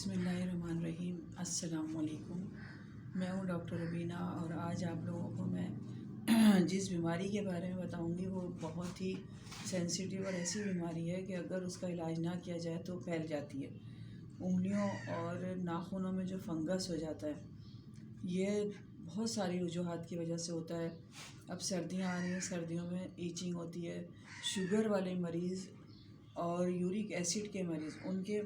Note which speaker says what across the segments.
Speaker 1: बिस्मिल्लाहिर्रहमानिर्रहीम। अस्सलाम वालेकुम। मैं हूँ डॉक्टर रबीना और आज आप लोगों को मैं जिस बीमारी के बारे में बताऊँगी वो बहुत ही सेंसिटिव और ऐसी बीमारी है कि अगर उसका इलाज ना किया जाए तो फैल जाती है। उंगलियों और नाखूनों में जो फंगस हो जाता है, ये बहुत सारी वजूहात की वजह से होता है। अब सर्दियाँ आ रही हैं, सर्दियों में ईचिंग होती है। शुगर वाले मरीज़ और यूरिक एसिड के मरीज़, उनके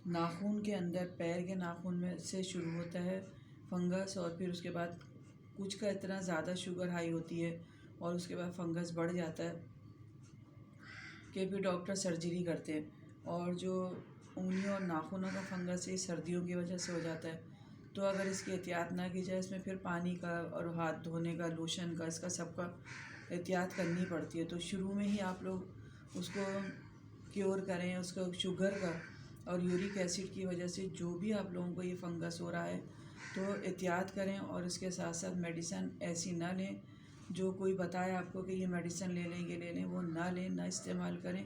Speaker 1: नाखून के अंदर, पैर के नाखून में से शुरू होता है फंगस और फिर उसके बाद कुछ का इतना ज़्यादा शुगर हाई होती है और उसके बाद फंगस बढ़ जाता है कि फिर डॉक्टर सर्जरी करते हैं। और जो उंगलियों और नाखूनों का फंगस है, सर्दियों की वजह से हो जाता है। तो अगर इसकी एहतियात ना की जाए, इसमें फिर पानी का और हाथ धोने का, लोशन का, इसका सबका एहतियात करनी पड़ती है। तो शुरू में ही आप लोग उसको क्योर करें, उसको शुगर का और यूरिक एसिड की वजह से जो भी आप लोगों को ये फंगस हो रहा है तो एहतियात करें। और इसके साथ साथ मेडिसिन ऐसी ना लें जो कोई बताए आपको कि ये मेडिसिन ले लें, ये ले लें, वो ना लें, ना इस्तेमाल करें।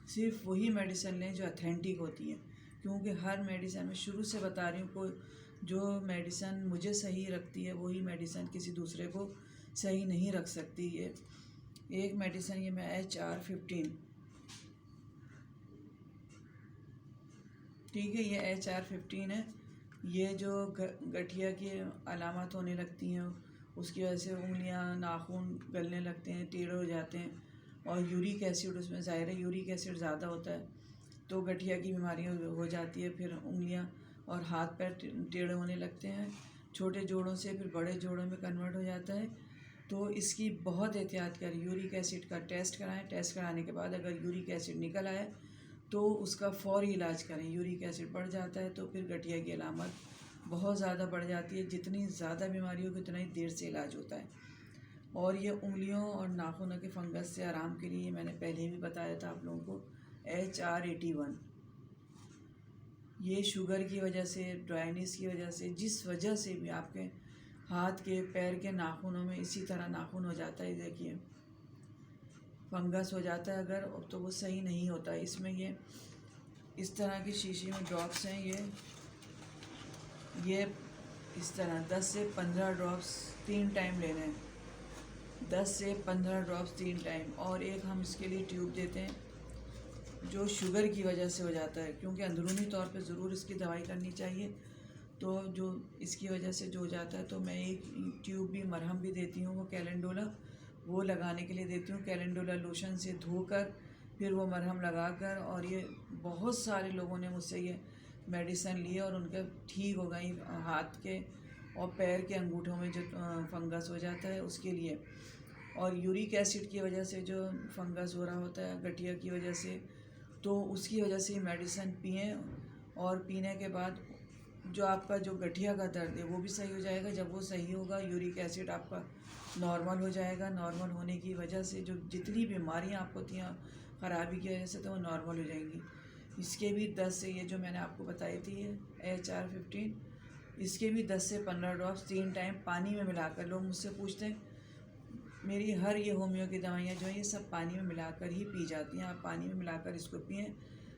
Speaker 1: सिर्फ वही मेडिसिन लें जो अथेंटिक होती है, क्योंकि हर मेडिसिन में शुरू से बता रही हूँ, कोई जो मेडिसिन मुझे सही रखती है वही मेडिसिन किसी दूसरे को सही नहीं रख सकती। ये एक मेडिसिन, ये मैं HR-15, ठीक है, ये HR-15 है। ये जो गठिया की अलामत होने लगती हैं, उसकी वजह से उंगलियां, नाखून गलने लगते हैं, टेढ़े हो जाते हैं। और यूरिक एसिड, उसमें ज़ाहिर है यूरिक एसिड ज़्यादा होता है तो गठिया की बीमारी हो जाती है। फिर उंगलियां और हाथ पैर टेढ़े होने लगते हैं, छोटे जोड़ों से फिर बड़े जोड़ों में कन्वर्ट हो जाता है। तो इसकी बहुत एहतियात करें। यूरिक एसिड का टेस्ट कराएं। टेस्ट कराने के बाद अगर यूरिक एसिड निकल आए तो उसका फ़ौरी इलाज करें। यूरिक एसिड बढ़ जाता है तो फिर गठिया की अलामत बहुत ज़्यादा बढ़ जाती है। जितनी ज़्यादा बीमारी होगी उतना ही देर से इलाज होता है। और ये उंगलियों और नाखूनों के फंगस से आराम के लिए मैंने पहले भी बताया था आप लोगों को, HR-81। ये शुगर की वजह से, ड्राइनेस की वजह से, जिस वजह से भी आपके हाथ के, पैर के नाखूनों में इसी तरह नाखून हो जाता है, देखिए फंगस हो जाता है अगर, तो वो सही नहीं होता। इसमें ये इस तरह की शीशी में ड्रॉप्स हैं। ये इस तरह 10 से 15 ड्रॉप्स 3 टाइम लेने हैं। 10 से 15 ड्रॉप्स 3 टाइम। और एक हम इसके लिए ट्यूब देते हैं जो शुगर की वजह से हो जाता है, क्योंकि अंदरूनी तौर पे ज़रूर इसकी दवाई करनी चाहिए। तो जो इसकी वजह से जो हो जाता है, तो मैं एक ट्यूब भी, मरहम भी देती हूँ, वो कैलेंडोला, वो लगाने के लिए देती हूँ। कैलेंडोला लोशन से धोकर फिर वो मरहम लगाकर, और ये बहुत सारे लोगों ने मुझसे ये मेडिसिन ली और उनके ठीक हो गई हाथ के और पैर के अंगूठों में जो फंगस हो जाता है उसके लिए। और यूरिक एसिड की वजह से जो फंगस हो रहा होता है गठिया की वजह से, तो उसकी वजह से मेडिसिन पिएँ। और पीने के बाद जो आपका जो गठिया का दर्द है वो भी सही हो जाएगा। जब वो सही होगा, यूरिक एसिड आपका नॉर्मल हो जाएगा। नॉर्मल होने की वजह से जो जितनी बीमारियां आपको थी ख़राबी की वजह से, तो वो नॉर्मल हो जाएंगी। इसके भी 10 से, ये जो मैंने आपको बताई थी HR-15, इसके भी 10 से 15 ड्रॉप्स 3 टाइम पानी में मिलाकर, लोग मुझसे पूछते हैं, मेरी हर ये होम्यो की दवाइयाँ जो हैं ये सब पानी में मिलाकर ही पी जाती हैं। आप पानी में मिलाकर इसको पिएँ,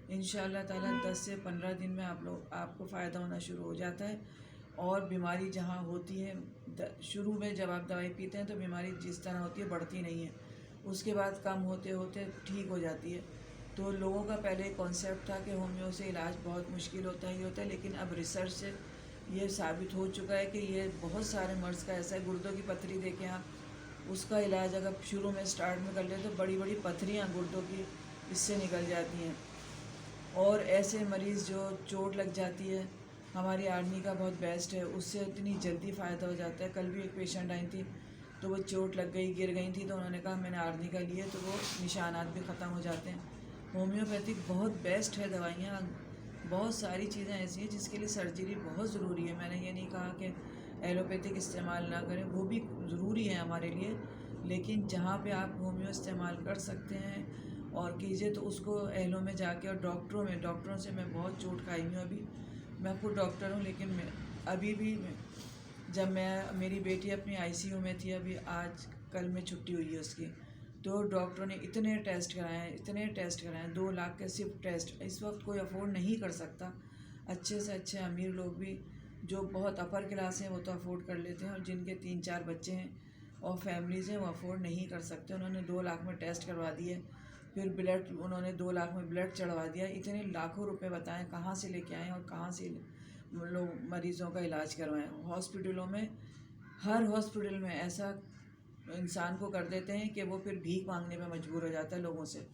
Speaker 1: इंशाअल्लाह ताला 10 से 15 दिन में आपको फ़ायदा होना शुरू हो जाता है। और बीमारी जहाँ होती है, शुरू में जब आप दवाई पीते हैं तो बीमारी जिस तरह होती है बढ़ती नहीं है, उसके बाद कम होते होते ठीक हो जाती है। तो लोगों का पहले कॉन्सेप्ट था कि होम्यो से इलाज बहुत मुश्किल होता ही होता है, लेकिन अब रिसर्च से ये साबित हो चुका है कि ये बहुत सारे मर्ज़ का ऐसा है। गुर्दों की पथरी देखें आप, उसका इलाज अगर शुरू में स्टार्ट में कर ले तो बड़ी बड़ी पथरियाँ गुर्दों की इससे निकल जाती हैं। और ऐसे मरीज़ जो चोट लग जाती है, हमारी आर्मी का बहुत बेस्ट है, उससे इतनी जल्दी फ़ायदा हो जाता है। कल भी एक पेशेंट आई थी तो वो चोट लग गई, गिर गई थी, तो उन्होंने कहा मैंने आर्मी का लिए, तो वो निशानात भी ख़त्म हो जाते हैं। होम्योपैथिक बहुत बेस्ट है दवाइयाँ। बहुत सारी चीज़ें ऐसी हैं जिसके लिए सर्जरी बहुत ज़रूरी है। मैंने ये नहीं कहा कि एलोपैथिक इस्तेमाल ना करें, वो भी ज़रूरी है हमारे लिए, लेकिन जहाँ पे आप होम्यो इस्तेमाल कर सकते हैं और कीजिए तो उसको एलो में जाके, और डॉक्टरों से मैं बहुत चोट खाई हूँ। अभी मैं खुद डॉक्टर हूँ, लेकिन अभी भी जब मेरी बेटी अपनी ICU में थी, अभी आज कल में छुट्टी हुई है उसकी, तो डॉक्टरों ने इतने टेस्ट कराए हैं, 2 लाख के सिर्फ टेस्ट। इस वक्त कोई अफोर्ड नहीं कर सकता। अच्छे से अच्छे अमीर लोग भी जो बहुत अपर क्लास हैं वो तो अफोर्ड कर लेते हैं, और जिनके 3-4 बच्चे हैं और फैमिलीज़ हैं वो अफोर्ड नहीं कर सकते। उन्होंने 2 लाख में टेस्ट करवा दिए, फिर ब्लड उन्होंने 2 लाख में ब्लड चढ़वा दिया। इतने लाखों रुपए बताएं कहाँ से लेके आएँ और कहाँ से लोग मरीज़ों का इलाज करवाएं। हॉस्पिटलों में, हर हॉस्पिटल में ऐसा इंसान को कर देते हैं कि वो फिर भीख मांगने में मजबूर हो जाता है लोगों से।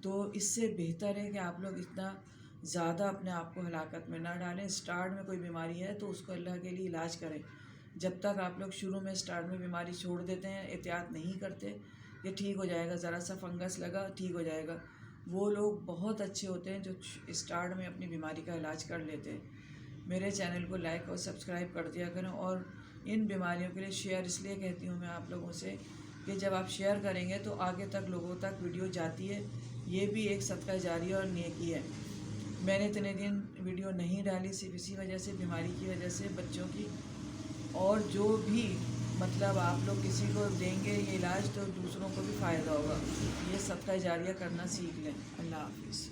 Speaker 1: तो इससे बेहतर है कि आप लोग इतना ज़्यादा अपने आप को हलाकत में ना डालें। स्टार्ट में कोई बीमारी है तो उसको अल्लाह के लिए इलाज करें। जब तक आप लोग शुरू में स्टार्ट में बीमारी छोड़ देते हैं, एहतियात नहीं करते, ये ठीक हो जाएगा, ज़रा सा फंगस लगा ठीक हो जाएगा, वो लोग बहुत अच्छे होते हैं जो स्टार्ट में अपनी बीमारी का इलाज कर लेते हैं। मेरे चैनल को लाइक और सब्सक्राइब कर दिया करें, और इन बीमारियों के लिए शेयर इसलिए कहती हूँ मैं आप लोगों से कि जब आप शेयर करेंगे तो आगे तक लोगों तक वीडियो जाती है। ये भी एक सदका जारिया और नेकी है। मैंने इतने दिन वीडियो नहीं डाली सिर्फ इसी वजह से, बीमारी की वजह से, बच्चों की। और जो भी मतलब आप लोग किसी को देंगे ये इलाज तो दूसरों को भी फ़ायदा होगा। ये सदका जारिया करना सीख लें। अल्लाह हाफिज़।